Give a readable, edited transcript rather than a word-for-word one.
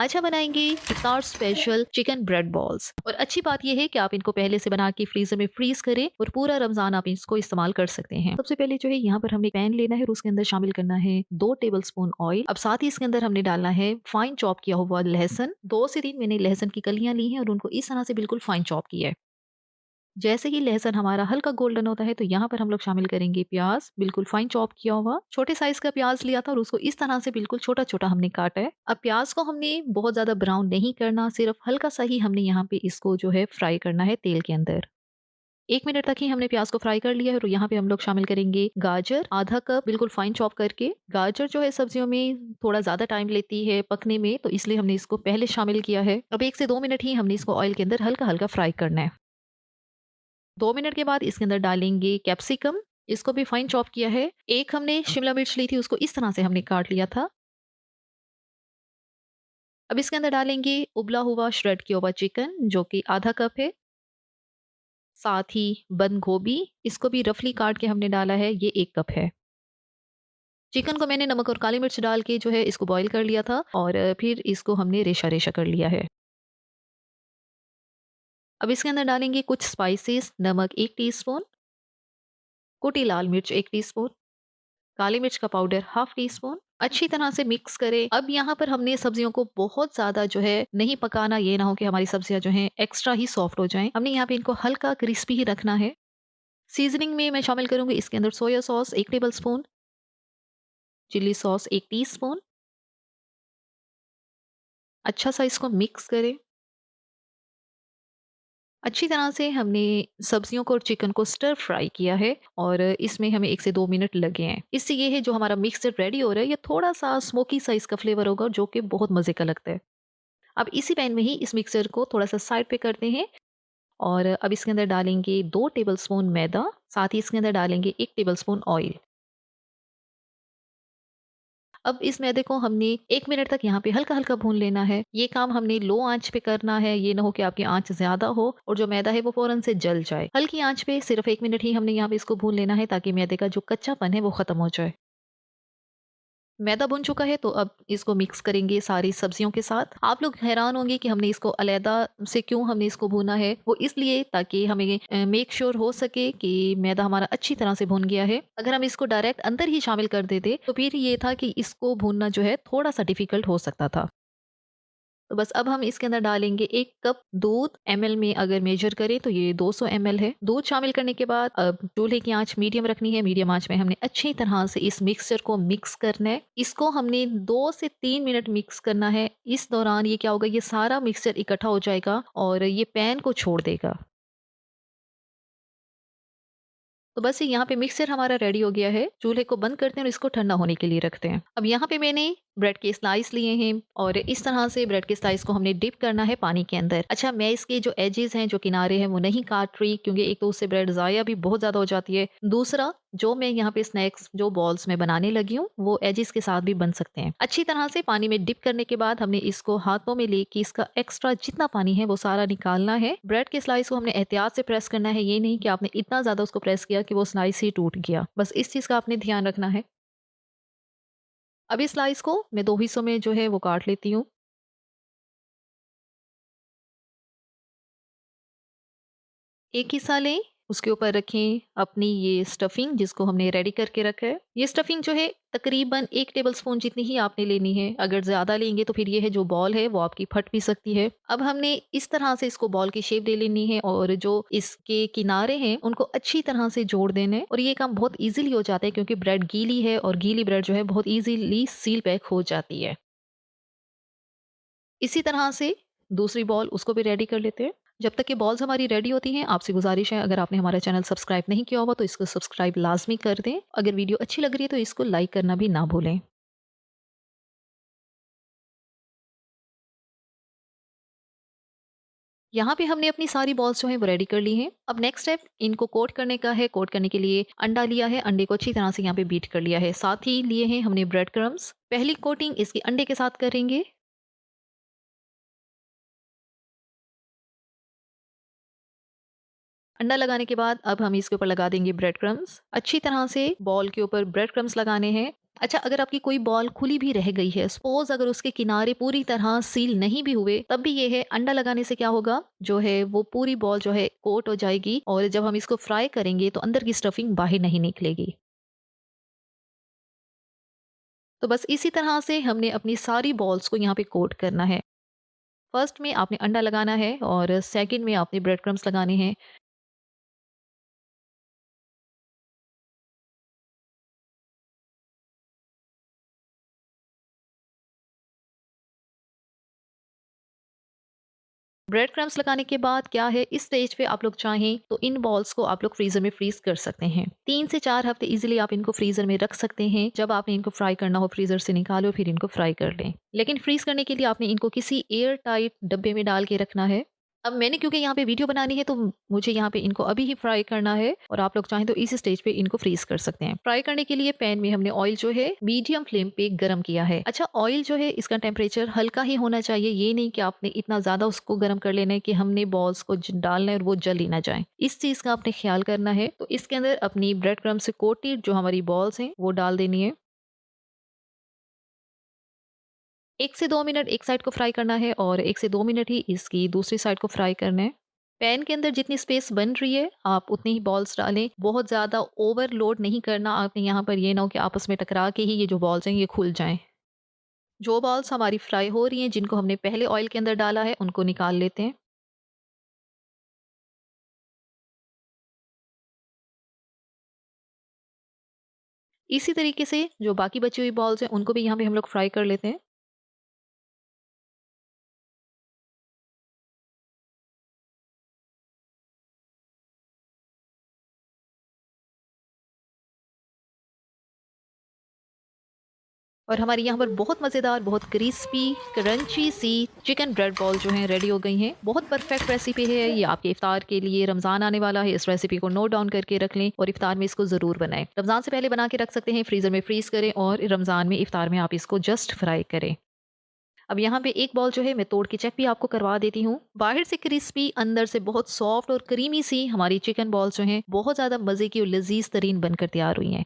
आज हम बनाएंगे इफ्तार स्पेशल चिकन ब्रेड बॉल्स। और अच्छी बात यह है कि आप इनको पहले से बना के फ्रीजर में फ्रीज करें और पूरा रमजान आप इसको इस्तेमाल कर सकते हैं। सबसे पहले जो है यहाँ पर हमने पैन लेना है और उसके अंदर शामिल करना है 2 टेबल स्पून ऑयल। अब साथ ही इसके अंदर हमने डालना है फाइन चॉप किया हुआ लहसुन। 2 से 3 मैंने लहसुन की कलियां ली हैं और उनको इस तरह से बिल्कुल फाइन चॉप किया है। जैसे ही लहसुन हमारा हल्का गोल्डन होता है तो यहाँ पर हम लोग शामिल करेंगे प्याज, बिल्कुल फाइन चॉप किया हुआ। छोटे साइज का प्याज लिया था और उसको इस तरह से बिल्कुल छोटा छोटा हमने काटा है। अब प्याज को हमने बहुत ज्यादा ब्राउन नहीं करना, सिर्फ हल्का सा ही हमने यहाँ पे इसको जो है फ्राई करना है तेल के अंदर। 1 मिनट तक ही हमने प्याज को फ्राई कर लिया है और यहाँ पे हम लोग शामिल करेंगे गाजर, आधा कप बिल्कुल फाइन चॉप करके। गाजर जो है सब्जियों में थोड़ा ज्यादा टाइम लेती है पकने में, तो इसलिए हमने इसको पहले शामिल किया है। अब 1 से 2 मिनट ही हमने इसको ऑयल के अंदर हल्का हल्का फ्राई करना है। 2 मिनट के बाद इसके अंदर डालेंगे कैप्सिकम। इसको भी फाइन चॉप किया है। एक हमने शिमला मिर्च ली थी, उसको इस तरह से हमने काट लिया था। अब इसके अंदर डालेंगे उबला हुआ श्रेड किया हुआ चिकन जो कि आधा कप है। साथ ही बंद गोभी, इसको भी रफली काट के हमने डाला है, ये 1 कप है। चिकन को मैंने नमक और काली मिर्च डाल के जो है इसको बॉईल कर लिया था और फिर इसको हमने रेशा रेशा कर लिया है। अब इसके अंदर डालेंगे कुछ स्पाइसेस। नमक 1 टीस्पून, कुटी लाल मिर्च 1 टीस्पून, काली मिर्च का पाउडर हाफ टी स्पून। अच्छी तरह से मिक्स करें। अब यहाँ पर हमने सब्जियों को बहुत ज्यादा जो है नहीं पकाना, ये ना हो कि हमारी सब्जियां जो हैं एक्स्ट्रा ही सॉफ्ट हो जाएं। हमने यहाँ पे इनको हल्का क्रिस्पी ही रखना है। सीजनिंग में मैं शामिल करूंगी इसके अंदर soya sauce 1 tablespoon, chilli sauce 1 teaspoon. अच्छा सा इसको मिक्स करें। अच्छी तरह से हमने सब्जियों को और चिकन को स्टर फ्राई किया है और इसमें हमें 1 से 2 मिनट लगे हैं। इससे ये है जो हमारा मिक्सचर रेडी हो रहा है ये थोड़ा सा स्मोकी सा इसका फ्लेवर होगा जो कि बहुत मजे का लगता है। अब इसी पैन में ही इस मिक्सचर को थोड़ा सा साइड पे करते हैं और अब इसके अंदर डालेंगे 2 टेबल स्पून मैदा। साथ ही इसके अंदर डालेंगे 1 टेबल स्पून ऑयल। अब इस मैदे को हमने 1 मिनट तक यहाँ पे हल्का हल्का भून लेना है। ये काम हमने लो आंच पे करना है, ये ना हो कि आपकी आंच ज्यादा हो और जो मैदा है वो फौरन से जल जाए। हल्की आंच पे सिर्फ 1 मिनट ही हमने यहाँ पे इसको भून लेना है ताकि मैदे का जो कच्चापन है वो खत्म हो जाए। मैदा बुन चुका है तो अब इसको मिक्स करेंगे सारी सब्जियों के साथ। आप लोग हैरान होंगे कि हमने इसको अलैदा से क्यों हमने इसको भूना है। वो इसलिए ताकि हमें मेक श्योर हो सके कि मैदा हमारा अच्छी तरह से भुन गया है। अगर हम इसको डायरेक्ट अंदर ही शामिल कर देते तो फिर ये था कि इसको भूनना जो है थोड़ा सा डिफिकल्ट हो सकता था। तो बस अब हम इसके अंदर डालेंगे 1 कप दूध। एमएल में अगर मेजर करें तो ये 200 एमएल है। दूध शामिल करने के बाद अब चूल्हे की आंच मीडियम रखनी है। मीडियम आंच में हमने अच्छी तरह से इस मिक्सचर को मिक्स करना है। इसको हमने 2 से 3 मिनट मिक्स करना है। इस दौरान ये क्या होगा, ये सारा मिक्सचर इकट्ठा हो जाएगा और ये पैन को छोड़ देगा। तो बस यहाँ पे मिक्सचर हमारा रेडी हो गया है। चूल्हे को बंद करते हैं और इसको ठंडा होने के लिए रखते हैं। अब यहाँ पे मैंने ब्रेड के स्लाइस लिए हैं और इस तरह से ब्रेड के स्लाइस को हमने डिप करना है पानी के अंदर। अच्छा, मैं इसके जो एजेस हैं, जो किनारे हैं, वो नहीं काट रही क्योंकि एक तो उससे ब्रेड ज़ाया भी बहुत ज़्यादा हो जाती है। दूसरा, जो मैं यहाँ पे स्नैक्स जो बॉल्स में बनाने लगी हूँ वो एजेस के साथ भी बन सकते हैं। अच्छी तरह से पानी में डिप करने के बाद हमने इसको हाथों में लेके इसका एक्स्ट्रा जितना पानी है वो सारा निकालना है। ब्रेड के स्लाइस को हमने एहतियात से प्रेस करना है, ये नहीं कि आपने इतना ज्यादा उसको प्रेस किया कि वो स्लाइस ही टूट गया। बस इस चीज का आपने ध्यान रखना है। अब इस स्लाइस को मैं 2 हिस्सों में जो है वो काट लेती हूँ। एक हिस्सा लें, उसके ऊपर रखें अपनी ये स्टफिंग जिसको हमने रेडी करके रखा है। ये स्टफिंग जो है तकरीबन 1 टेबल स्पून जितनी ही आपने लेनी है। अगर ज्यादा लेंगे तो फिर ये है जो बॉल है वो आपकी फट भी सकती है। अब हमने इस तरह से इसको बॉल की शेप दे लेनी है और जो इसके किनारे हैं उनको अच्छी तरह से जोड़ देना है। और ये काम बहुत इजीली हो जाता है क्योंकि ब्रेड गीली है और गीली ब्रेड जो है बहुत इजीली सील पैक हो जाती है। इसी तरह से दूसरी बॉल उसको भी रेडी कर लेते हैं। जब तक कि बॉल्स हमारी रेडी होती हैं, आपसे गुजारिश है, अगर आपने हमारा चैनल सब्सक्राइब नहीं किया हुआ तो इसको सब्सक्राइब लाजमी कर दें। अगर वीडियो अच्छी लग रही है तो इसको लाइक करना भी ना भूलें। यहाँ पे हमने अपनी सारी बॉल्स जो हैं वो रेडी कर ली हैं। अब नेक्स्ट स्टेप इनको कोट करने का है। कोट करने के लिए अंडा लिया है, अंडे को अच्छी तरह से यहाँ पे बीट कर लिया है। साथ ही लिए हैं हमने ब्रेड क्रम्स। पहली कोटिंग इसकी अंडे के साथ करेंगे। अंडा लगाने के बाद अब हम इसके ऊपर लगा देंगे ब्रेड क्रम्स। अच्छी तरह से बॉल के ऊपर ब्रेड क्रम्स लगाने हैं। अच्छा, अगर आपकी कोई बॉल खुली भी रह गई है, सपोज़ अगर उसके किनारे पूरी तरह सील नहीं भी हुए, तब भी ये है अंडा लगाने से क्या होगा, जो है वो पूरी बॉल जो है कोट हो जाएगी और जब हम इसको फ्राई करेंगे तो अंदर की स्टफिंग बाहर नहीं निकलेगी। तो बस इसी तरह से हमने अपनी सारी बॉल्स को यहाँ पे कोट करना है। फर्स्ट में आपने अंडा लगाना है और सेकंड में आपने ब्रेड क्रम्स लगाने हैं। ब्रेड क्रम्स लगाने के बाद क्या है, इस स्टेज पे आप लोग चाहें तो इन बॉल्स को आप लोग फ्रीजर में फ्रीज कर सकते हैं। 3 से 4 हफ्ते इजीली आप इनको फ्रीजर में रख सकते हैं। जब आपने इनको फ्राई करना हो फ्रीजर से निकालो, फिर इनको फ्राई कर लें। लेकिन फ्रीज करने के लिए आपने इनको किसी एयर टाइट डब्बे में डाल के रखना है। अब मैंने क्योंकि यहाँ पे वीडियो बनानी है तो मुझे यहाँ पे इनको अभी ही फ्राई करना है और आप लोग चाहें तो इस स्टेज पे इनको फ्रीज कर सकते हैं। फ्राई करने के लिए पैन में हमने ऑयल जो है मीडियम फ्लेम पे गरम किया है। अच्छा, ऑयल जो है इसका टेम्परेचर हल्का ही होना चाहिए, ये नहीं कि आपने इतना ज्यादा उसको गर्म कर लेना है कि हमने बॉल्स को डालना है और वो जल ही ना जाए। इस चीज का आपने ख्याल करना है। तो इसके अंदर अपनी ब्रेड क्रम्ब से कोटेड जो हमारी बॉल्स हैं वो डाल देनी है। 1 से 2 मिनट एक साइड को फ्राई करना है और 1 से 2 मिनट ही इसकी दूसरी साइड को फ्राई करना है। पैन के अंदर जितनी स्पेस बन रही है आप उतनी ही बॉल्स डालें। बहुत ज़्यादा ओवरलोड नहीं करना आपने यहाँ पर, ये ना हो कि आपस में टकरा के ही ये जो बॉल्स हैं ये खुल जाएं। जो बॉल्स हमारी फ्राई हो रही हैं जिनको हमने पहले ऑयल के अंदर डाला है उनको निकाल लेते हैं। इसी तरीके से जो बाकी बची हुई बॉल्स हैं उनको भी यहाँ पे हम लोग फ्राई कर लेते हैं। और हमारी यहाँ पर बहुत मज़ेदार, बहुत क्रिस्पी, क्रंची सी चिकन ब्रेड बॉल जो हैं रेडी हो गई हैं। बहुत परफेक्ट रेसिपी है ये आपके इफ्तार के लिए। रमज़ान आने वाला है, इस रेसिपी को नोट डाउन करके रख लें और इफ्तार में इसको ज़रूर बनाएं। रमज़ान से पहले बना के रख सकते हैं, फ्रीज़र में फ्रीज़ करें और रमज़ान में इफ्तार में आप इसको जस्ट फ्राई करें। अब यहाँ पे एक बॉल जो है मैं तोड़ के चेक भी आपको करवा देती हूँ। बाहर से क्रिस्पी, अंदर से बहुत सॉफ्ट और क्रीमी सी हमारी चिकन बॉल्स जो हैं बहुत ज़्यादा मज़े की और लजीज तरीन बनकर तैयार हुई हैं।